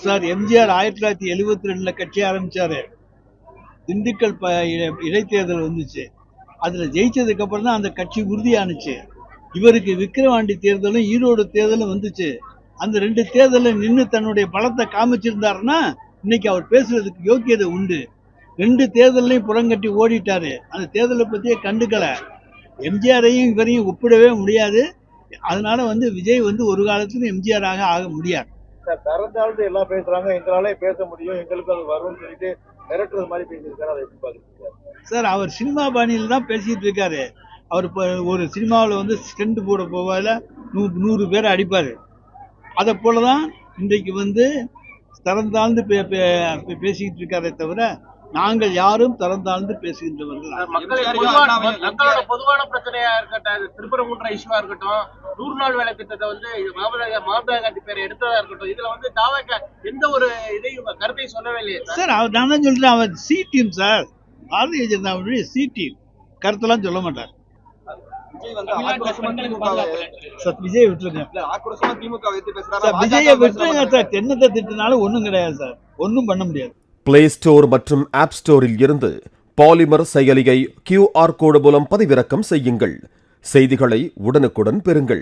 Sir MGR 1972 கட்சி ஆரம்பிச்சாரு. திண்டுக்கல் இடைத்தேர்தல் வந்துச்சு. அதுல ஜெயிச்சதுக்கு அப்புறம் தான் அந்த கட்சி உறுதியானுச்சு. இவருக்கு விக்கிரவாண்டி தேர்தலும் ஈரோடு தேர்தலும் வந்துச்சு. அந்த 2 தேர்தலில் நின்று தன்னுடைய பலத்தை காமிச்சிருந்தாருன்னா இன்னைக்கு அவர் பேசுறதுக்கு யோக்கியதை உண்டு. 2 தேர்தலையும் புறங்கட்டி ஓடிட்டாரு. அந்த தேர்தலை பத்தியே கண்டுக்கல. எம்ஜிஆரையும் இவரையும் ஒப்பிடவே முடியாது. அதனால விஜய் ஒரு காலத்துல எம்ஜிஆராக ஆக முடியாது. பிறந்தாலும் எல்லாம் பேசுறாங்க, எங்களாலே பேச முடியும், எங்களுக்கு அது வரும்னு சொல்லிட்டு மிரட்டுறது மாதிரி பேசியிருக்காரு. அதை எப்படி பாக்குறீங்க சார்? அவர் சினிமா பாணியில் தான் பேசிட்டு இருக்காரு. அவர் ஒரு சினிமாவில் ஸ்டெண்ட் போட போவால 100 பேரை அடிப்பாரு. அதை போலதான் இன்றைக்கு தரந்தாழ்ந்து பேசிக்கிட்டு இருக்காரே தவிர நாங்கள் யாரும் தரந்தாழ்ந்து பேசுகின்றவர்கள். மக்களோட பொதுவான பிரச்சனையா இருக்கட்டும், திருப்பரங்குன்ற இஷ்யூவா இருக்கட்டும், 100 நாள் வேலை திட்டத்தை மமதா காந்தி பேரை எடுத்ததா இருக்கட்டும், இதுல தாவக எந்த ஒரு இதையும் கருத்தை சொல்லவே இல்லையே சார். நான் தான் சொல்றேன், அவர் சி டீம் சார். பாரதிய ஜனதாவுடைய சி டீம் கருத்தெல்லாம் சொல்ல மாட்டார். விஜய் விட்டுருங்க சார். விஜயை விட்டுருங்க சார். தென்னத்தை திட்டினாலும் ஒண்ணும் கிடையாது சார். ஒன்னும் பண்ண முடியாது. பிளே ஸ்டோர் மற்றும் ஆப் ஸ்டோரில் இருந்து பாலிமர் செயலியை QR கோடு மூலம் பதிவிறக்கம் செய்யுங்கள். செய்திகளை உடனுக்குடன் பெறுங்கள்.